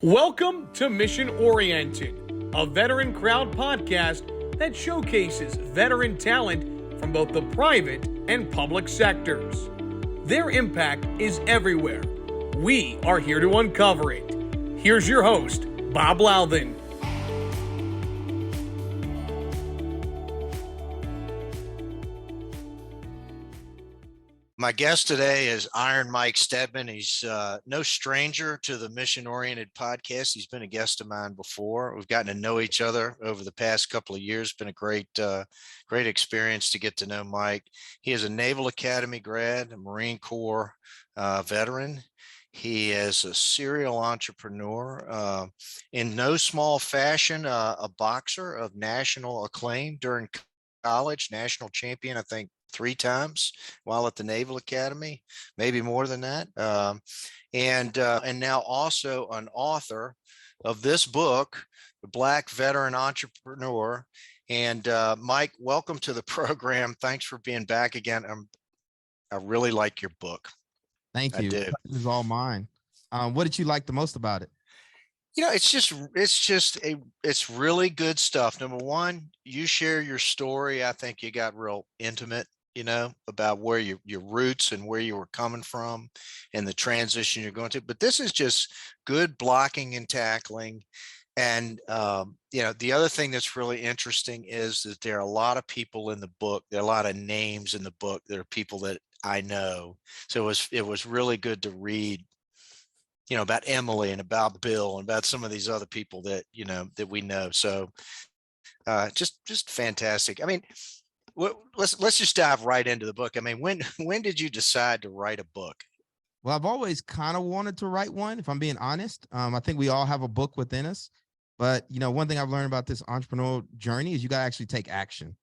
Welcome to Mission Oriented, a veteran crowd podcast that showcases veteran talent from both the private and public sectors. Their impact is everywhere. We are here to uncover it. Here's your host, Bob Louthen. My guest today is Iron Mike Stedman. He's no stranger to the Mission Oriented podcast. He's been a guest of mine before. We've gotten to know each other over the past couple of years. Been a great experience to get to know Mike. He is a Naval Academy grad, a Marine Corps veteran. He is a serial entrepreneur, in no small fashion, a boxer of national acclaim during college, national champion, I think 3 times while at the Naval Academy, maybe more than that. And now also an author of this book, The Black Veteran Entrepreneur. And Mike, welcome to the program. Thanks for being back again. I really like your book. Thank you. I do. This is all mine. What did you like the most about it? You know, it's really good stuff. Number one, you share your story. I think you got real intimate, about where your roots and where you were coming from and the transition you're going to. But this is just good blocking and tackling. And, the other thing that's really interesting is that there are a lot of people in the book. There are a lot of names in the book. There are people that I know. So it was really good to read, about Emily and about Bill and about some of these other people that, that we know. So just fantastic. I mean, let's just dive right into the book. I mean, when did you decide to write a book? Well, I've always kind of wanted to write one, if I'm being honest. I think we all have a book within us. But, one thing I've learned about this entrepreneurial journey is you got to actually take action.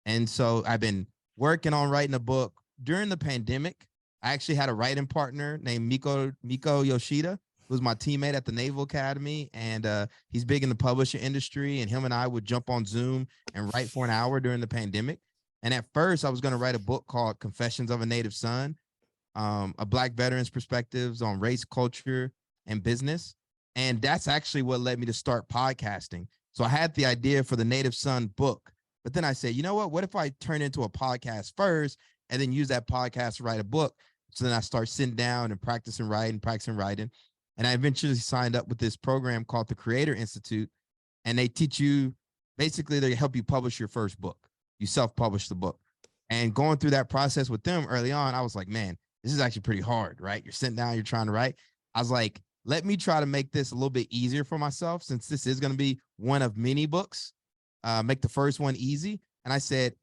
And so I've been working on writing a book. During the pandemic, I actually had a writing partner named Miko Yoshida, who was my teammate at the Naval Academy. And he's big in the publishing industry. And him and I would jump on Zoom and write for an hour during the pandemic. And at first, I was going to write a book called Confessions of a Native Son, a Black veteran's perspectives on race, culture, and business. And that's actually what led me to start podcasting. So I had the idea for the Native Son book. But then I said, you know what if I turn into a podcast first and then use that podcast to write a book? So then I start sitting down and practicing writing. And I eventually signed up with this program called the Creator Institute. And they teach you, basically, they help you publish your first book. You self-publish the book. And going through that process with them early on, I was like, man, this is actually pretty hard, right? You're sitting down, you're trying to write. I was like, let me try to make this a little bit easier for myself, since this is going to be one of many books, make the first one easy. And I said,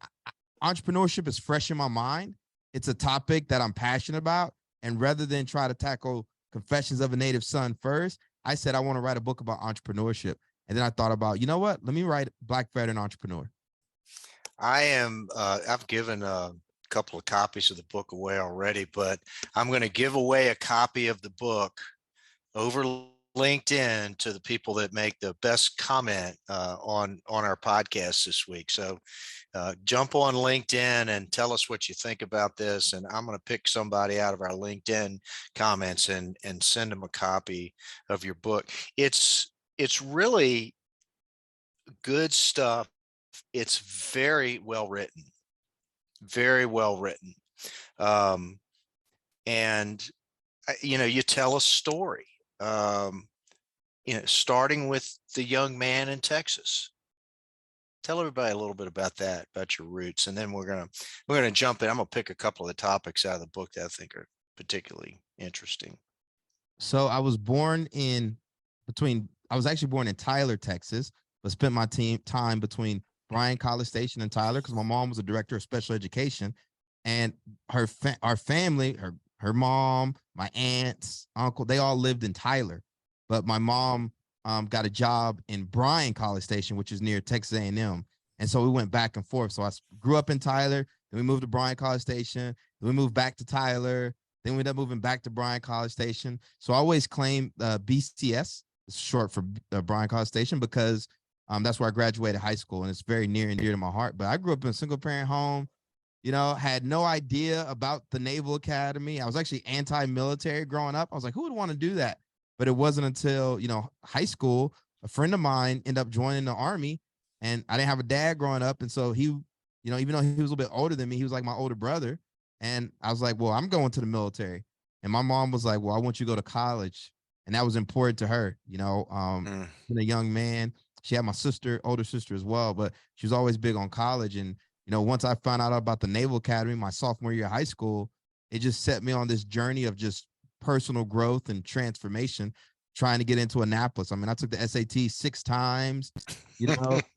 entrepreneurship is fresh in my mind. It's a topic that I'm passionate about. And rather than try to tackle Confessions of a Native Son first, I said, I want to write a book about entrepreneurship. And then I thought about, you know what? Let me write Black Veteran Entrepreneur. I've given a couple of copies of the book away already, but I'm going to give away a copy of the book over LinkedIn to the people that make the best comment on our podcast this week. So jump on LinkedIn and tell us what you think about this. And I'm going to pick somebody out of our LinkedIn comments and send them a copy of your book. It's really good stuff. It's very well written, very well written. And, you tell a story, starting with the young man in Texas. Tell everybody a little bit about that, about your roots. And then we're going to jump in. I'm going to pick a couple of the topics out of the book that I think are particularly interesting. So I was actually born in Tyler, Texas, but spent my time between Bryan College Station and Tyler, because my mom was a director of special education, and our family, her mom, my aunts, uncle, they all lived in Tyler, but my mom got a job in Bryan College Station, which is near Texas A&M, and so we went back and forth. So I grew up in Tyler, then we moved to Bryan College Station, then we moved back to Tyler, then we ended up moving back to Bryan College Station. So I always claim BCS, it's short for Bryan College Station, because that's where I graduated high school, and it's very near and dear to my heart. But I grew up in a single parent home, had no idea about the Naval Academy. I was actually anti-military growing up. I was like, who would want to do that? But it wasn't until, high school, a friend of mine ended up joining the Army, and I didn't have a dad growing up. And so he, even though he was a little bit older than me, he was like my older brother. And I was like, well, I'm going to the military. And my mom was like, well, I want you to go to college. And that was important to her, being a young man. She had my older sister as well, but she was always big on college. And, once I found out about the Naval Academy, my sophomore year of high school, it just set me on this journey of just personal growth and transformation, trying to get into Annapolis. I mean, I took the SAT 6 times,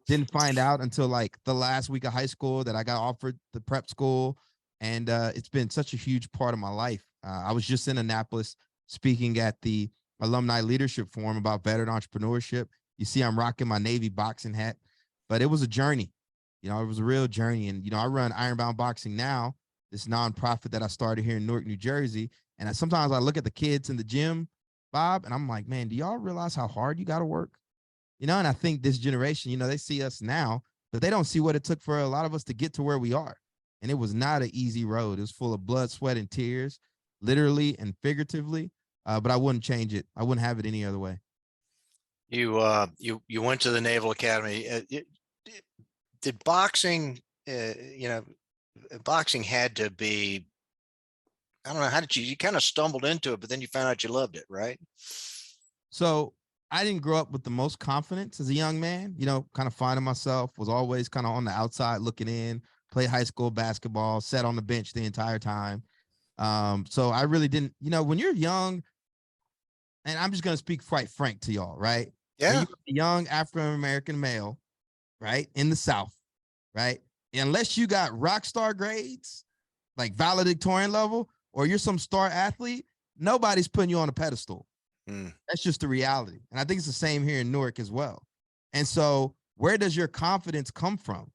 didn't find out until like the last week of high school that I got offered the prep school. And it's been such a huge part of my life. I was just in Annapolis speaking at the Alumni Leadership Forum about veteran entrepreneurship. You see, I'm rocking my Navy boxing hat, but it was a journey. It was a real journey. And, I run Ironbound Boxing now, this nonprofit that I started here in Newark, New Jersey. And sometimes I look at the kids in the gym, Bob, and I'm like, man, do y'all realize how hard you got to work? And I think this generation, they see us now, but they don't see what it took for a lot of us to get to where we are. And it was not an easy road. It was full of blood, sweat, and tears, literally and figuratively. But I wouldn't change it. I wouldn't have it any other way. You went to the Naval Academy. Did boxing, boxing had to be, I don't know, how did you kind of stumbled into it, but then you found out you loved it, right? So I didn't grow up with the most confidence as a young man, kind of finding myself, was always kind of on the outside looking in, played high school basketball, sat on the bench the entire time. So I really didn't, when you're young, and I'm just going to speak quite frank to y'all, right? Yeah. When you're a young African-American male, right, in the South, right? Unless you got rock star grades, like valedictorian level, or you're some star athlete, nobody's putting you on a pedestal. That's just the reality. And I think it's the same here in Newark as well. And so where does your confidence come from,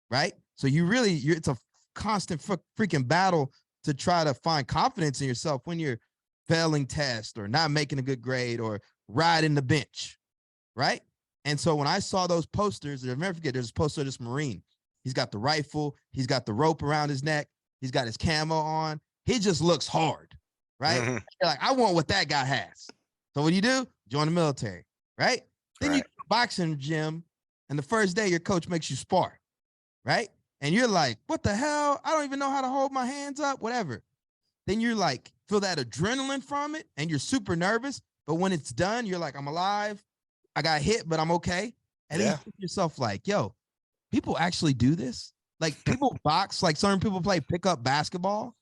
right? So it's a constant freaking battle to try to find confidence in yourself when you're failing tests or not making a good grade or riding the bench, right? And so when I saw those posters, I'll never forget, there's a poster of this Marine. He's got the rifle. He's got the rope around his neck. He's got his camo on. He just looks hard, right? Mm-hmm. You're like, I want what that guy has. So what do? Join the military, right? Then you go to a boxing gym, and the first day your coach makes you spar, right? And you're like, what the hell? I don't even know how to hold my hands up, whatever. Then you're like, feel that adrenaline from it, and you're super nervous. But when it's done, you're like, I'm alive. I got hit, but I'm okay. And then you think to yourself like, yo, people actually do this? Like people box, like certain people play pickup basketball,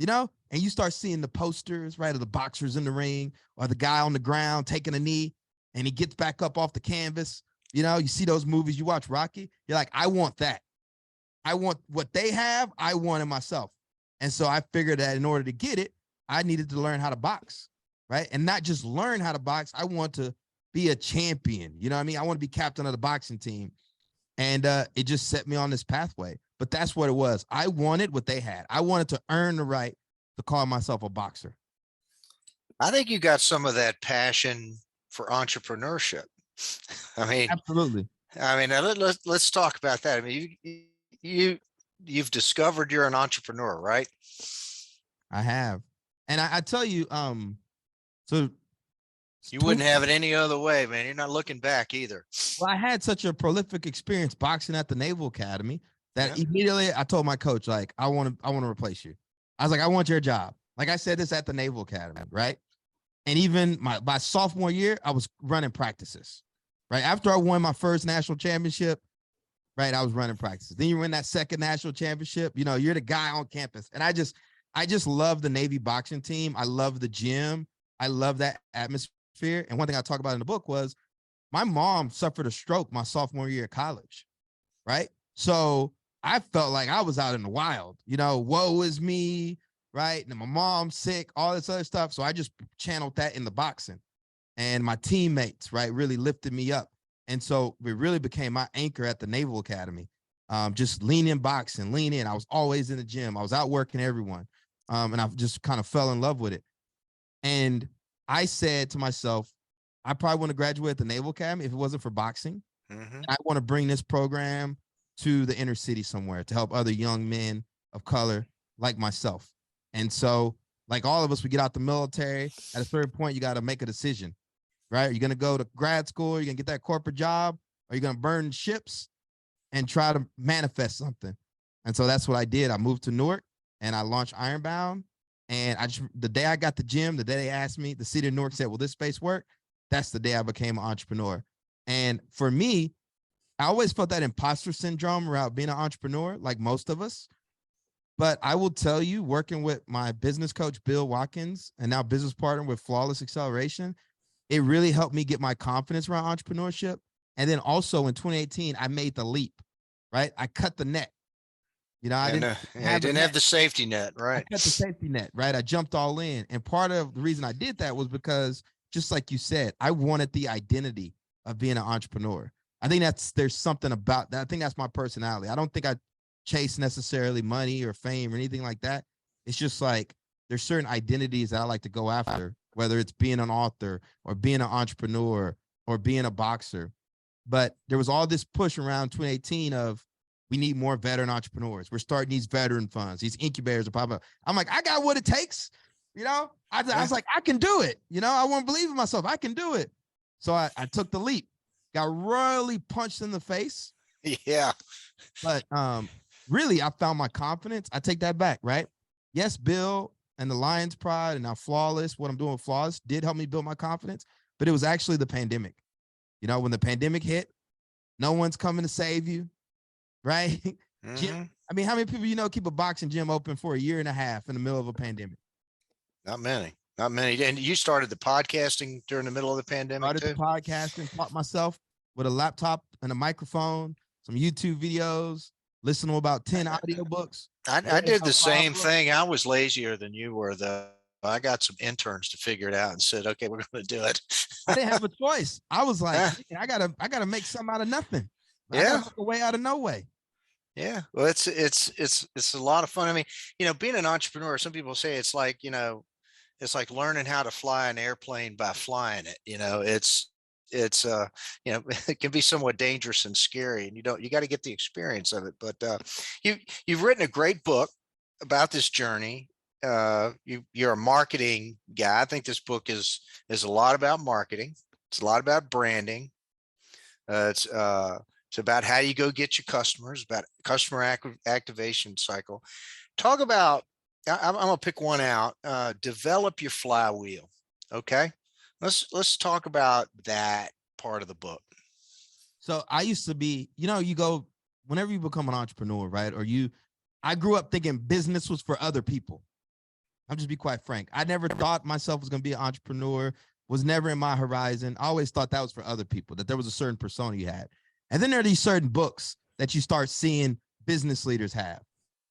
and you start seeing the posters, right, of the boxers in the ring or the guy on the ground taking a knee and he gets back up off the canvas. You see those movies, you watch Rocky, you're like, I want that. I want what they have. I want it myself. And so I figured that in order to get it, I needed to learn how to box, right? And not just learn how to box. I want to be a champion. You know what I mean? I want to be captain of the boxing team. And it just set me on this pathway. But that's what it was. I wanted what they had. I wanted to earn the right to call myself a boxer. I think you got some of that passion for entrepreneurship. I mean, absolutely. I mean, let's talk about that. I mean, you've discovered you're an entrepreneur, right? I have. And I tell you, so you wouldn't have it any other way, man. You're not looking back either. Well, I had such a prolific experience boxing at the Naval Academy that immediately I told my coach, like, I want to replace you. I was like, I want your job. Like I said this at the Naval Academy, right? And even my sophomore year, I was running practices, right? After I won my first national championship, right, I was running practices. Then you win that second national championship, you're the guy on campus. And I just love the Navy boxing team. I love the gym. I love that atmosphere. And one thing I talk about in the book was my mom suffered a stroke my sophomore year of college, right? So I felt like I was out in the wild, woe is me, right? And my mom's sick, all this other stuff. So I just channeled that in the boxing. And my teammates, right, really lifted me up. And so it really became my anchor at the Naval Academy. Just lean in boxing, lean in. I was always in the gym. I was out working everyone. And I just kind of fell in love with it. And I said to myself, I probably want to graduate at the Naval Academy if it wasn't for boxing. Mm-hmm. I want to bring this program to the inner city somewhere to help other young men of color like myself. And so Like all of us, we get out the military. At a certain point, you got to make a decision, right? Are you going to go to grad school? Are you going to get that corporate job? Are you going to burn ships and try to manifest something? And so that's what I did. I moved to Newark and I launched Ironbound. And the day I got the gym, the day they asked me, the city of Newark said, will this space work? That's the day I became an entrepreneur. And for me, I always felt that imposter syndrome around being an entrepreneur, like most of us. But I will tell you, working with my business coach, Bill Watkins, and now business partner with Flawless Acceleration, it really helped me get my confidence around entrepreneurship. And then also in 2018, I made the leap, right? I cut the net. You know, I didn't have the safety net, right? I cut the safety net, right? I jumped all in. And part of the reason I did that was because, just like you said, I wanted the identity of being an entrepreneur. I think there's something about that. I think that's my personality. I don't think I chase necessarily money or fame or anything like that. It's just like there's certain identities that I like to go after, whether it's being an author or being an entrepreneur or being a boxer. But there was all this push around 2018 of, we need more veteran entrepreneurs. We're starting these veteran funds, these incubators are popping up. I'm like, I got what it takes. You know, I was like, I can do it. You know, I won't believe in myself. I can do it. So I took the leap, got royally punched in the face. Yeah. But really, I found my confidence. I take that back, right? Yes, Bill and the Lions Pride and now Flawless, what I'm doing with Flawless did help me build my confidence, but it was actually the pandemic. You know, when the pandemic hit, no one's coming to save you. Right? Mm-hmm. I mean, how many people you know keep a boxing gym open for a year and a half in the middle of a pandemic? Not many. And you started the podcasting during the middle of the pandemic. Started the podcasting, taught myself with a laptop and a microphone, some YouTube videos, listen to about 10 audiobooks. I did the same thing. I was lazier than you were, though. I got some interns to figure it out and said, okay, we're going to do it. I didn't have a choice. I was like, I gotta make something out of nothing. I gotta make a way out of no way. Yeah. Well, it's a lot of fun. I mean, you know, being an entrepreneur, some people say it's like, you know, it's like learning how to fly an airplane by flying it. You know, it's you know, it can be somewhat dangerous and scary, and you got to get the experience of it. But you've written a great book about this journey. You're a marketing guy. I think this book is a lot about marketing. It's a lot about branding. It's about how you go get your customers, about customer activation cycle. Talk about, I'm going to pick one out, develop your flywheel. Okay. Let's talk about that part of the book. So I used to be, you know, you go, whenever you become an entrepreneur, right? I grew up thinking business was for other people. I'll just be quite frank. I never thought myself was going to be an entrepreneur, was never in my horizon. I always thought that was for other people, that there was a certain persona you had. And then there are these certain books that you start seeing business leaders have.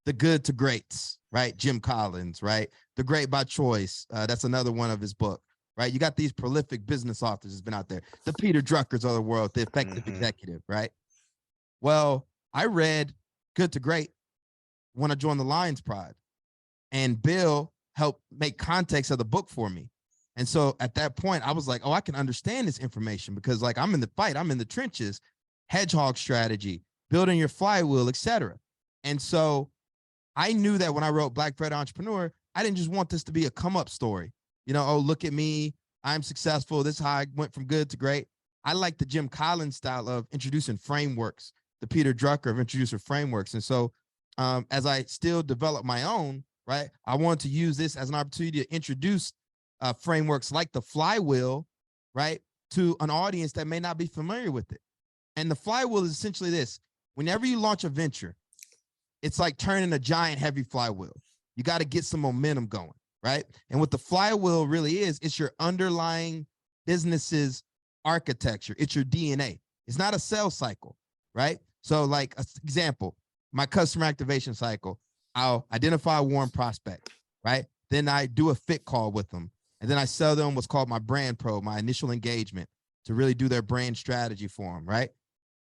The Good to Greats, right? Jim Collins, right? The Great by Choice. That's another one of his book, right? You got these prolific business authors that's been out there. The Peter Druckers of the world, the effective executive, right? Well, I read Good to Great when I joined the Lions Pride, and Bill helped make context of the book for me. And so at that point, I was like, oh, I can understand this information because like I'm in the fight, I'm in the trenches, hedgehog strategy, building your flywheel, etc. And so I knew that when I wrote Black Bread Entrepreneur, I didn't just want this to be a come up story. You know, oh, look at me, I'm successful. This is how I went from good to great. I like the Jim Collins style of introducing frameworks, the Peter Drucker of introducing frameworks. And so as I still develop my own, right, I wanted to use this as an opportunity to introduce frameworks like the flywheel, right, to an audience that may not be familiar with it. And the flywheel is essentially this. Whenever you launch a venture, it's like turning a giant heavy flywheel. You got to get some momentum going, right? And what the flywheel really is, it's your underlying business's architecture. It's your DNA. It's not a sales cycle, right? So like an example, my customer activation cycle, I'll identify a warm prospect, right? Then I do a fit call with them. And then I sell them what's called my brand pro, my initial engagement to really do their brand strategy for them, right?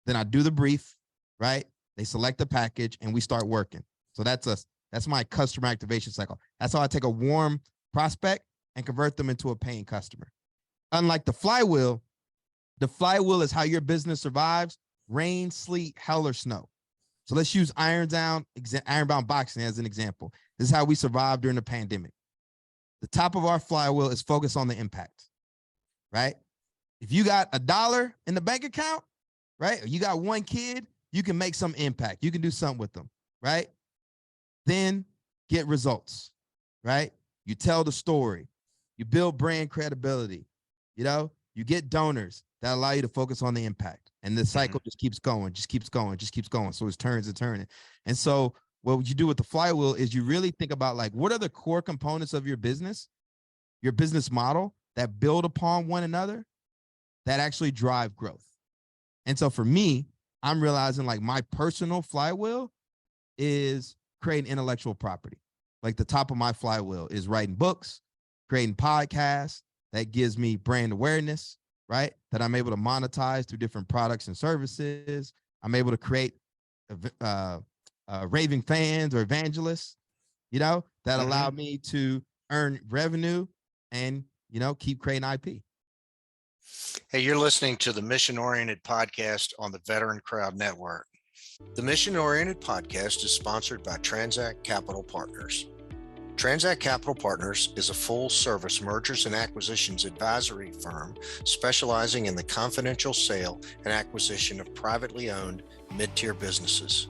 Then I do the brief, right? They select the package and we start working. So that's my customer activation cycle. That's how I take a warm prospect and convert them into a paying customer. Unlike the flywheel is how your business survives rain, sleet, hell, or snow. So let's use Ironbound Boxing as an example. This is how we survived during the pandemic. The top of our flywheel is focused on the impact, right? If you got $1 in the bank account, right? Or you got one kid, you can make some impact. You can do something with them, right? Then get results, right? You tell the story. You build brand credibility. You know, you get donors that allow you to focus on the impact. And the cycle just keeps going, just keeps going, just keeps going. So it turns and turning. And so what you do with the flywheel is you really think about like, what are the core components of your business model that build upon one another that actually drive growth. And so for me, I'm realizing like my personal flywheel is creating intellectual property. Like the top of my flywheel is writing books, creating podcasts that gives me brand awareness, right? That I'm able to monetize through different products and services. I'm able to create raving fans or evangelists, you know, that allow me to earn revenue and, you know, keep creating IP. Hey, you're listening to the Mission Oriented Podcast on the Veteran Crowd Network. The Mission Oriented Podcast is sponsored by Transact Capital Partners. Transact Capital Partners is a full-service mergers and acquisitions advisory firm specializing in the confidential sale and acquisition of privately owned mid-tier businesses.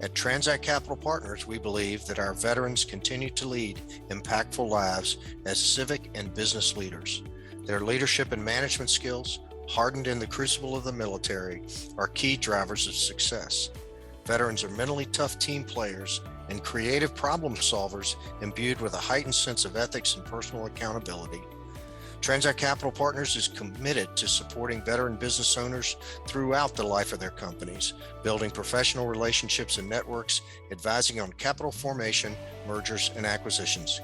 At Transact Capital Partners, we believe that our veterans continue to lead impactful lives as civic and business leaders. Their leadership and management skills, hardened in the crucible of the military, are key drivers of success. Veterans are mentally tough team players and creative problem solvers imbued with a heightened sense of ethics and personal accountability. Transact Capital Partners is committed to supporting veteran business owners throughout the life of their companies, building professional relationships and networks, advising on capital formation, mergers, and acquisitions.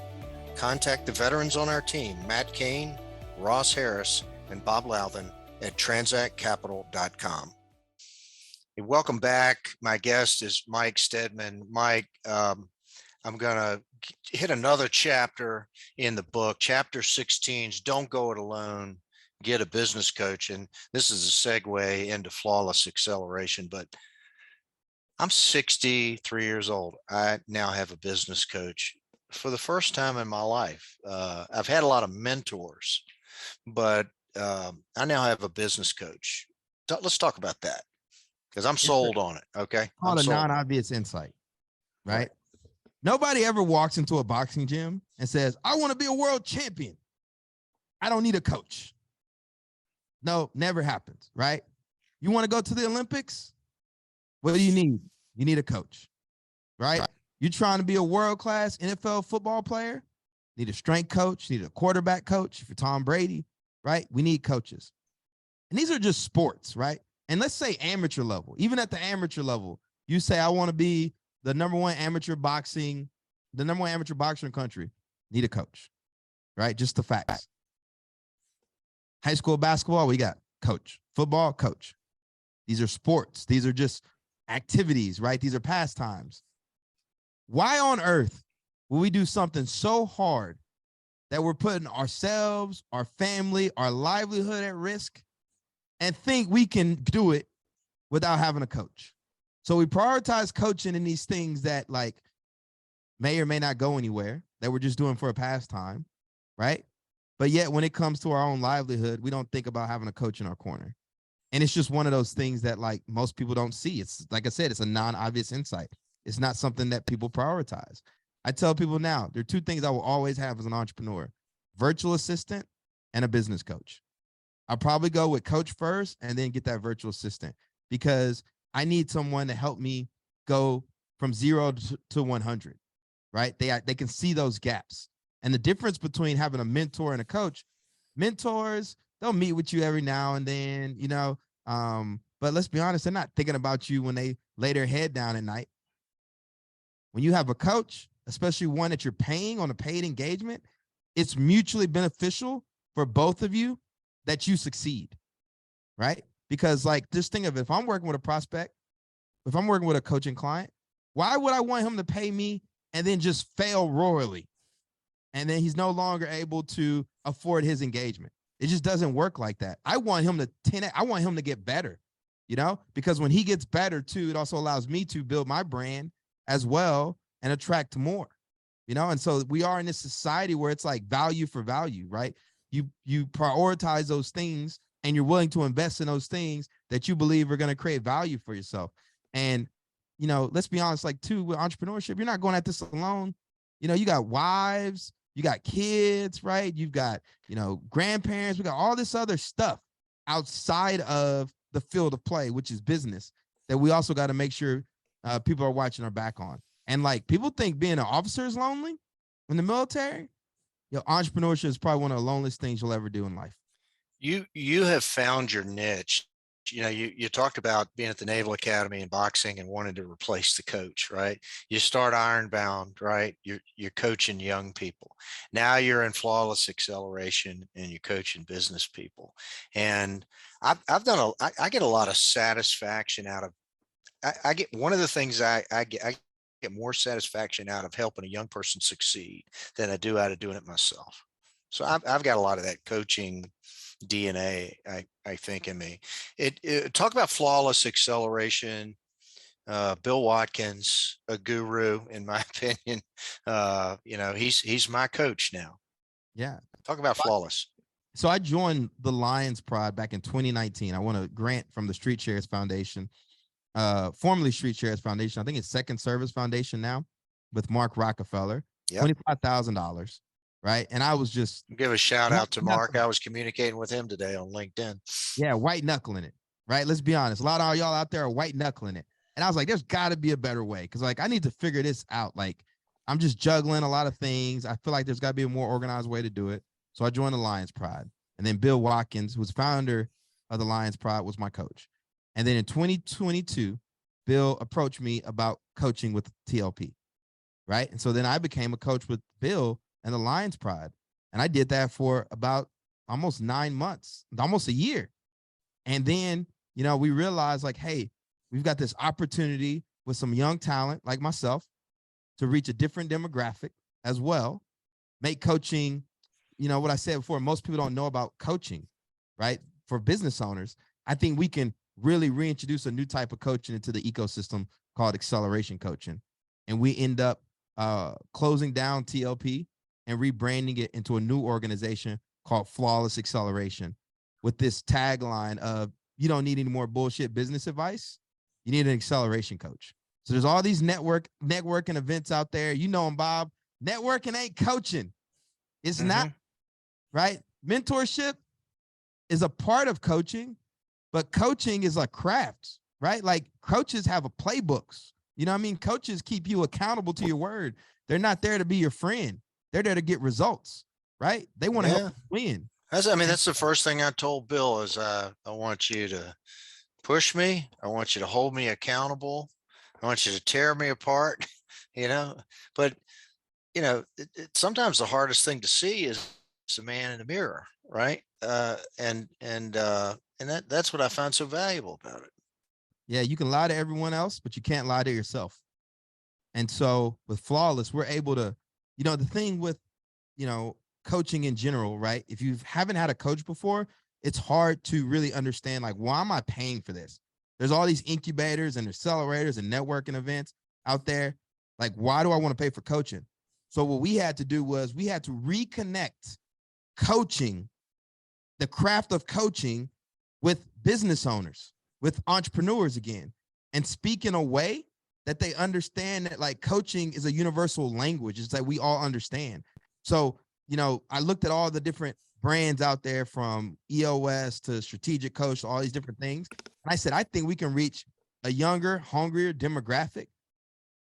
Contact the veterans on our team, Matt Kane, Ross Harris, and Bob Louthan at transactcapital.com. Hey, welcome back. My guest is Mike Stedman. Mike, I'm going to hit another chapter in the book. Chapter 16 is Don't Go It Alone, Get a Business Coach. And this is a segue into flawless acceleration, but I'm 63 years old. I now have a business coach for the first time in my life. I've had a lot of mentors, but I now have a business coach. Let's talk about that because I'm sold on it. Okay. Called a non-obvious insight, right? Nobody ever walks into a boxing gym and says, I want to be a world champion. I don't need a coach. No, never happens, right? You want to go to the Olympics? What do you need? You need a coach, right? You're trying to be a world-class NFL football player? Need a strength coach, need a quarterback coach. If you're Tom Brady, right? We need coaches. And these are just sports, right? And let's say amateur level. Even at the amateur level, you say, I want to be the number one amateur boxer in the country. Need a coach, right? Just the facts. High school basketball, we got coach. Football, coach. These are sports. These are just activities, right? These are pastimes. Why on earth will we do something so hard that we're putting ourselves, our family, our livelihood at risk and think we can do it without having a coach? So we prioritize coaching in these things that like may or may not go anywhere, that we're just doing for a pastime, right? But yet when it comes to our own livelihood, we don't think about having a coach in our corner. And it's just one of those things that like most people don't see. It's like I said, it's a non-obvious insight. It's not something that people prioritize. I tell people now, there are two things I will always have as an entrepreneur: virtual assistant and a business coach. I'll probably go with coach first and then get that virtual assistant because I need someone to help me go from 0 to 100, right? They can see those gaps. And the difference between having a mentor and a coach, mentors, they'll meet with you every now and then, you know, but let's be honest, they're not thinking about you when they lay their head down at night. When you have a coach, especially one that you're paying on a paid engagement, it's mutually beneficial for both of you that you succeed, right? Because like this thing of if I'm working with a prospect, if I'm working with a coaching client, why would I want him to pay me and then just fail royally? And then he's no longer able to afford his engagement. It just doesn't work like that. I want him to I want him to get better, you know, because when he gets better too, it also allows me to build my brand as well and attract more. And so we are in this society where it's like value for value, right? You prioritize those things and you're willing to invest in those things that you believe are going to create value for yourself. And, let's be honest, like too, with entrepreneurship, you're not going at this alone. You got wives, you got kids, right? You've got, grandparents, we got all this other stuff outside of the field of play, which is business, that we also got to make sure people are watching our back on. And like people think being an officer is lonely in the military. Entrepreneurship is probably one of the loneliest things you'll ever do in life. You have found your niche. You talked about being at the Naval Academy and boxing and wanting to replace the coach, right? You start Ironbound, right? You're coaching young people. Now you're in Flawless Acceleration and you're coaching business people. And I get a lot of satisfaction out of, I get one of the things I get more satisfaction out of helping a young person succeed than I do out of doing it myself. So I've got a lot of that coaching DNA, I think, in me. Talk about Flawless Acceleration. Bill Watkins, a guru, in my opinion. He's my coach now. Yeah. Talk about Flawless. So I joined the Lions Pride back in 2019. I won a grant from the Street Shares Foundation, formerly Street Shares Foundation. I think it's Second Service Foundation now, with Mark Rockefeller. Yep. $25,000. Right. And I was just give a shout out to Mark. I was communicating with him today on LinkedIn. Yeah. White knuckling it. Right. Let's be honest. A lot of y'all out there are white knuckling it. And I was like, there's got to be a better way. Cause like, I need to figure this out. Like, I'm just juggling a lot of things. I feel like there's got to be a more organized way to do it. So I joined the Lions Pride. And then Bill Watkins, who's founder of the Lions Pride, was my coach. And then in 2022, Bill approached me about coaching with TLP. Right. And so then I became a coach with Bill and the Lions Pride. And I did that for about almost 9 months, almost a year. And then, we realized like, hey, we've got this opportunity with some young talent like myself to reach a different demographic as well. Make coaching, what I said before, most people don't know about coaching, right? For business owners, I think we can really reintroduce a new type of coaching into the ecosystem called acceleration coaching. And we end up closing down TLP and rebranding it into a new organization called Flawless Acceleration, with this tagline of, you don't need any more bullshit business advice. You need an acceleration coach. So there's all these networking events out there. You know them, Bob. Networking ain't coaching. It's not, right? Mentorship is a part of coaching, but coaching is a craft, right? Like coaches have a playbooks. You know what I mean? Coaches keep you accountable to your word. They're not there to be your friend. They're there to get results, right? They want to help you win. That's the first thing I told Bill is I want you to push me. I want you to hold me accountable. I want you to tear me apart, but sometimes the hardest thing to see is a man in the mirror. Right. And that's what I found so valuable about it. Yeah. You can lie to everyone else, but you can't lie to yourself. And so with Flawless, we're able to, the thing with, coaching in general, right? If you haven't had a coach before, it's hard to really understand, like, why am I paying for this? There's all these incubators and accelerators and networking events out there. Like, why do I want to pay for coaching? So what we had to do was we had to reconnect coaching, the craft of coaching, with business owners, with entrepreneurs again, and speak in a way that they understand that like coaching is a universal language. It's that we all understand. So, I looked at all the different brands out there from EOS to Strategic Coach, to all these different things. And I said, I think we can reach a younger, hungrier demographic,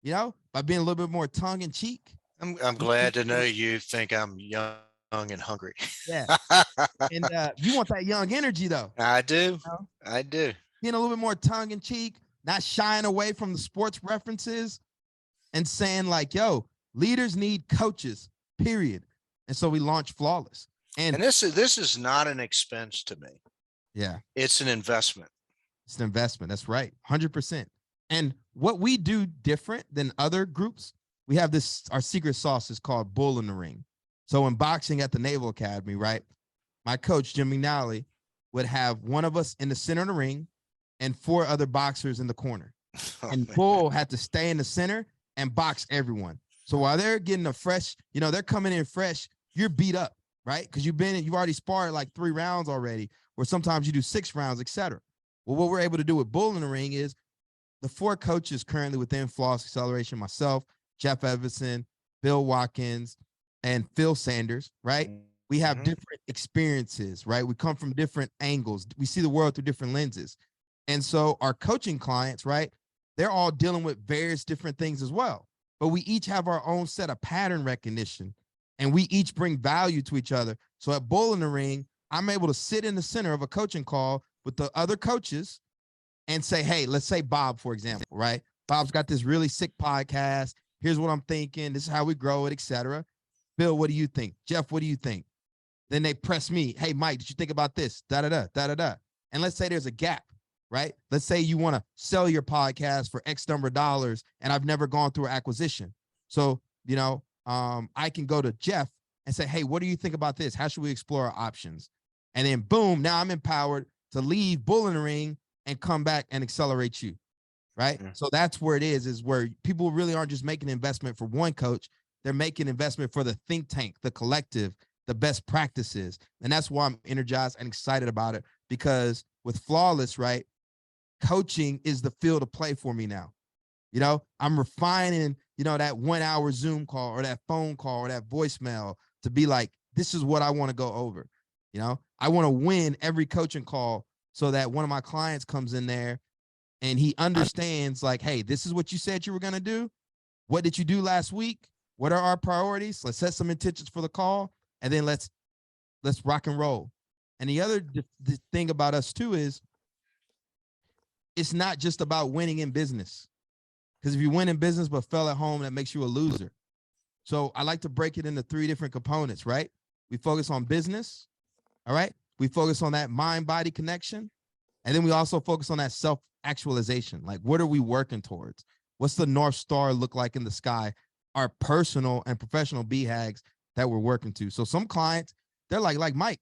by being a little bit more tongue in cheek. I'm glad to know you think I'm young and hungry. Yeah. And you want that young energy though. I do. I do. Being a little bit more tongue in cheek, not shying away from the sports references and saying like, yo, leaders need coaches, period. And so we launched Flawless. And this is not an expense to me. Yeah. It's an investment. It's an investment. That's right. 100%. And what we do different than other groups, we have our secret sauce is called Bull in the Ring. So in boxing at the Naval Academy, right, my coach, Jim McNally, would have one of us in the center of the ring and 4 other boxers in the corner. And Bull had to stay in the center and box everyone. So while they're getting a fresh, they're coming in fresh, you're beat up, right? Because you've already sparred like 3 rounds already, or sometimes you do 6 rounds, etc. Well, what we're able to do with Bull in the Ring is the 4 coaches currently within Flawless Acceleration, myself, Jeff Everson, Bill Watkins, and Phil Sanders, right? We have different experiences, right? We come from different angles. We see the world through different lenses. And so our coaching clients, right, they're all dealing with various different things as well. But we each have our own set of pattern recognition, and we each bring value to each other. So at Bull in the Ring, I'm able to sit in the center of a coaching call with the other coaches and say, hey, let's say Bob, for example, right? Bob's got this really sick podcast. Here's what I'm thinking. This is how we grow it, etc. Bill, what do you think? Jeff, what do you think? Then they press me. Hey, Mike, did you think about this? Da-da-da, da-da-da. And let's say there's a gap, right? Let's say you want to sell your podcast for X number of dollars, and I've never gone through an acquisition. So, I can go to Jeff and say, hey, what do you think about this? How should we explore our options? And then boom, now I'm empowered to leave Bull in the Ring and come back and accelerate you, right? Mm-hmm. So that's where it is where people really aren't just making an investment for one coach. They're making investment for the think tank, the collective, the best practices. And that's why I'm energized and excited about it, because with Flawless, right, coaching is the field of play for me now. I'm refining, that 1 hour Zoom call or that phone call or that voicemail to be like, this is what I want to go over. I want to win every coaching call so that one of my clients comes in there and he understands like, hey, this is what you said you were going to do. What did you do last week? What are our priorities? Let's set some intentions for the call, and then let's rock and roll. And the other the thing about us too is it's not just about winning in business. Because if you win in business but fell at home, that makes you a loser. So I like to break it into 3 different components, right? We focus on business, all right? We focus on that mind-body connection. And then we also focus on that self-actualization. Like, what are we working towards? What's the North Star look like in the sky? Our personal and professional BHAGs that we're working to. So some clients, they're like Mike,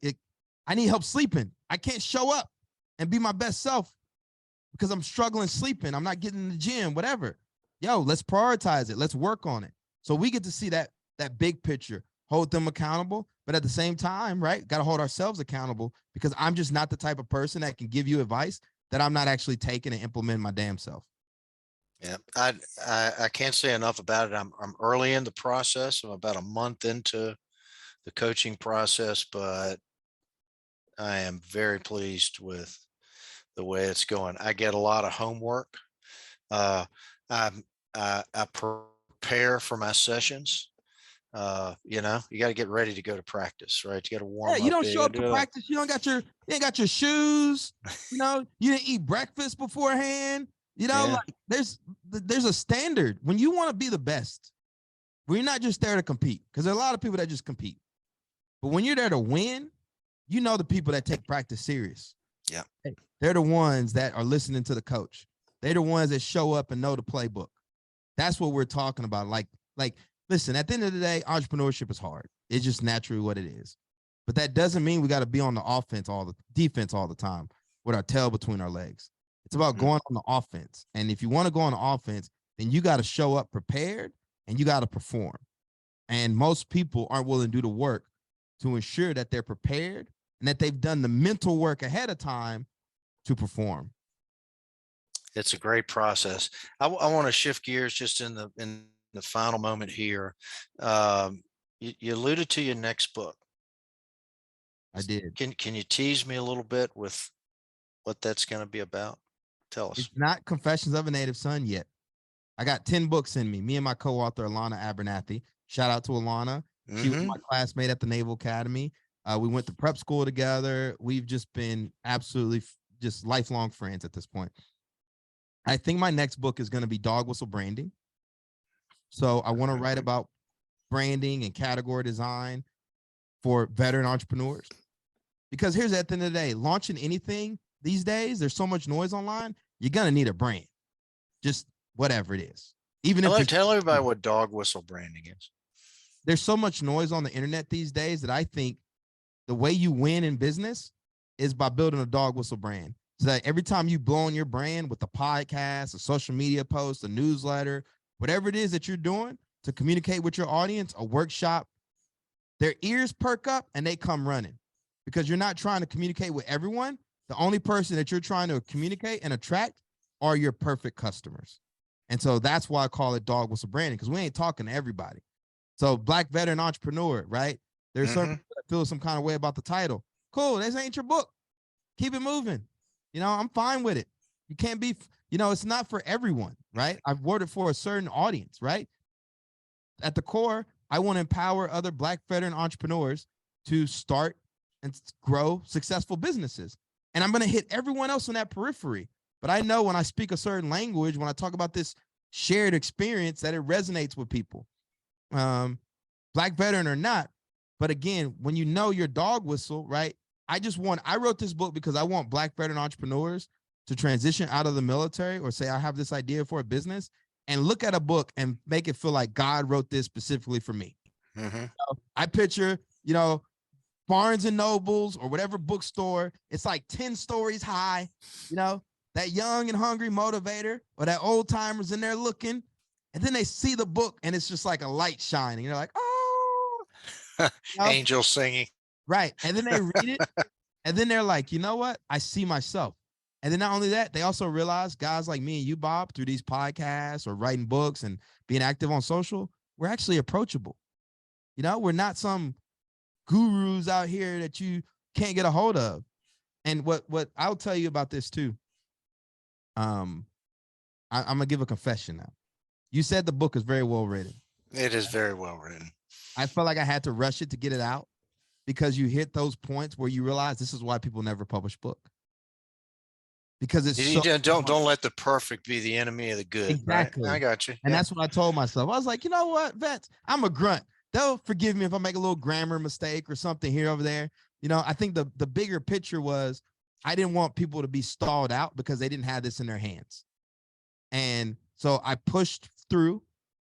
I need help sleeping. I can't show up and be my best self because I'm struggling sleeping. I'm not getting in the gym, whatever. Yo, let's prioritize it. Let's work on it. So we get to see that big picture, hold them accountable, but at the same time, right, got to hold ourselves accountable, because I'm just not the type of person that can give you advice that I'm not actually taking and implementing my damn self. Yeah, I can't say enough about it. I'm early in the process. I'm about a month into the coaching process, but I am very pleased with the way it's going. I get a lot of homework. I prepare for my sessions. You got to get ready to go to practice, right? You got to warm up. You don't show up to practice. You ain't got your shoes. You didn't eat breakfast beforehand. Like there's a standard when you want to be the best. We're not just there to compete, because there are a lot of people that just compete. But when you're there to win, the people that take practice serious. Yeah. They're the ones that are listening to the coach. They're the ones that show up and know the playbook. That's what we're talking about. Like, listen, at the end of the day, entrepreneurship is hard. It's just naturally what it is. But that doesn't mean we got to be on the defense all the time with our tail between our legs. It's about going on the offense. And if you want to go on the offense, then you got to show up prepared and you got to perform. And most people aren't willing to do the work to ensure that they're prepared and that they've done the mental work ahead of time to perform. It's a great process. I want to shift gears just in the final moment here. You alluded to your next book. I did. Can you tease me a little bit with what that's going to be about? Tell us. It's not Confessions of a Native Son yet. I got 10 books in me. Me and my co-author, Alana Abernathy. Shout out to Alana. She was my classmate at the Naval Academy. We went to prep school together. We've just been absolutely just lifelong friends at this point. I think my next book is going to be dog whistle branding. So I want to write about branding and category design for veteran entrepreneurs. Because here's at the end of the day, launching anything these days, there's so much noise online, you're going to need a brand. Just whatever it is. Even if tell everybody what dog whistle branding is. There's so much noise on the internet these days that I think the way you win in business is by building a dog whistle brand. So that every time you blow on your brand with a podcast, a social media post, a newsletter, whatever it is that you're doing, to communicate with your audience, a workshop, their ears perk up and they come running because you're not trying to communicate with everyone. The only person that you're trying to communicate and attract are your perfect customers. And so that's why I call it dog whistle branding, because we ain't talking to everybody. So Black Veteran Entrepreneur, right? There's certain people that feel some kind of way about the title. Cool, this ain't your book. Keep it moving. You know, I'm fine with it. You can't be, you know, it's not for everyone, right? I've worded for a certain audience, right? At the core, I want to empower other Black veteran entrepreneurs to start and grow successful businesses. And I'm going to hit everyone else on that periphery. But I know when I speak a certain language, when I talk about this shared experience, that it resonates with people, Black veteran or not. But again, when you know your dog whistle, right? I wrote this book because I want Black veteran entrepreneurs to transition out of the military or say, I have this idea for a business and look at a book and make it feel like God wrote this specifically for me. Mm-hmm. I picture, you know, Barnes and Nobles or whatever bookstore. It's like 10 stories high, you know, that young and hungry motivator or that old timers in there looking. And then they see the book and it's just like a light shining. You're like, oh, you know? Angels singing. Right. And then they read it and then they're like, you know what? I see myself. And then not only that, they also realize guys like me and you, Bob, through these podcasts or writing books and being active on social, we're actually approachable. You know, we're not some gurus out here that you can't get a hold of. And what I'll tell you about this too. I'm gonna give a confession now. You said the book is very well written. It is very well written. I felt like I had to rush it to get it out because you hit those points where you realize this is why people never publish book. Because it's don't let the perfect be the enemy of the good. Exactly. Right? I got you. And that's what I told myself. I was like, you know what, vets, I'm a grunt. They'll forgive me if I make a little grammar mistake or something here over there. You know, I think the bigger picture was I didn't want people to be stalled out because they didn't have this in their hands. And so I pushed through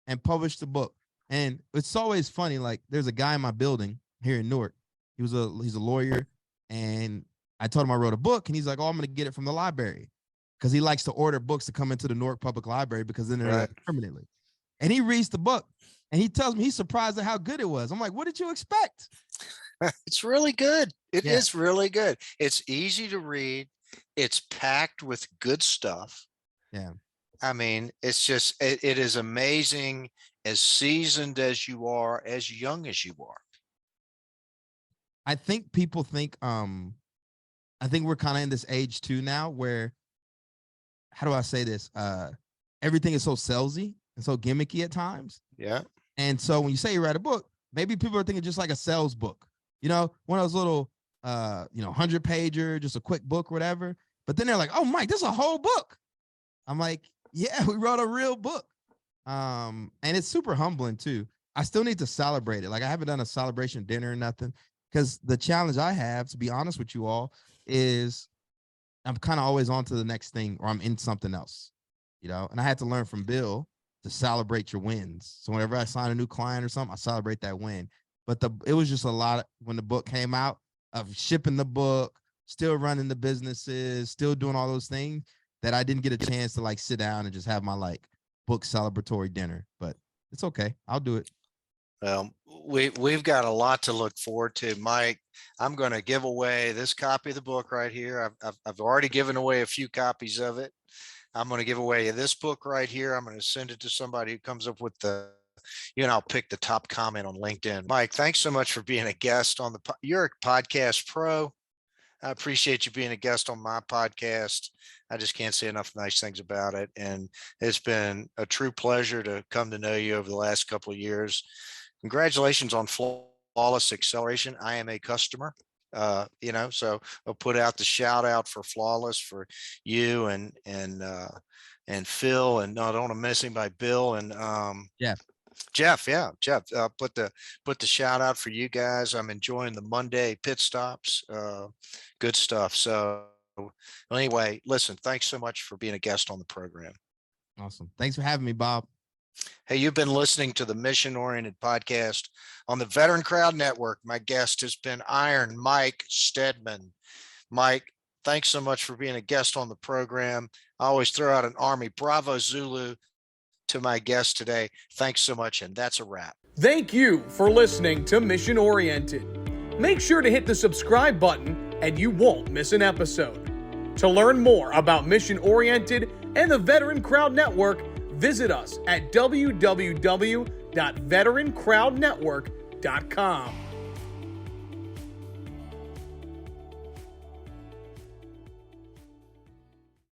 and published the book. And it's always funny. Like there's a guy in my building here in Newark. He's a lawyer. And I told him I wrote a book and he's like, oh, I'm going to get it from the library because he likes to order books to come into the Newark Public Library because then they're there permanently. And he reads the book and he tells me he's surprised at how good it was. I'm like, what did you expect? It's really good. It is really good. It's easy to read. It's packed with good stuff. Yeah. I mean, it's just, it is amazing, as seasoned as you are, as young as you are. I think people think, I think we're kind of in this age too now where, how do I say this? Everything is so salesy and so gimmicky at times. Yeah. And so when you say you write a book, maybe people are thinking just like a sales book, you know, one of those little, 100 pager, just a quick book, or whatever. But then they're like, oh, Mike, this is a whole book. I'm like, yeah, we wrote a real book. And it's super humbling too. I still need to celebrate it. Like I haven't done a celebration dinner or nothing because the challenge I have, to be honest with you all, is I'm kind of always on to the next thing or I'm in something else, you know, and I had to learn from Bill to celebrate your wins. So whenever I sign a new client or something, I celebrate that win. But it was just a lot when the book came out of shipping the book, still running the businesses, still doing all those things that I didn't get a chance to like sit down and just have my like book celebratory dinner, but it's okay. I'll do it. Well, we've got a lot to look forward to, Mike. I'm going to give away this copy of the book right here. I've already given away a few copies of it. I'm going to give away this book right here. I'm going to send it to somebody who comes up with I'll pick the top comment on LinkedIn. Mike, thanks so much for being a guest on you're a podcast pro. I appreciate you being a guest on my podcast. I just can't say enough nice things about it. And it's been a true pleasure to come to know you over the last couple of years. Congratulations on Flawless Acceleration. I am a customer, so I'll put out the shout out for Flawless for you and Phil, and no, I don't want to miss anybody, Bill and Jeff. Put the shout out for you guys. I'm enjoying the Monday pit stops. Good stuff. So anyway, listen, thanks so much for being a guest on the program. Awesome. Thanks for having me, Bob. Hey, you've been listening to the Mission Oriented Podcast on the Veteran Crowd Network. My guest has been Iron Mike Stedman. Mike, thanks so much for being a guest on the program. I always throw out an Army Bravo Zulu to my guest today. Thanks so much. And that's a wrap. Thank you for listening to Mission Oriented. Make sure to hit the subscribe button and you won't miss an episode. To learn more about Mission Oriented and the Veteran Crowd Network, visit us at www.veterancrowdnetwork.com.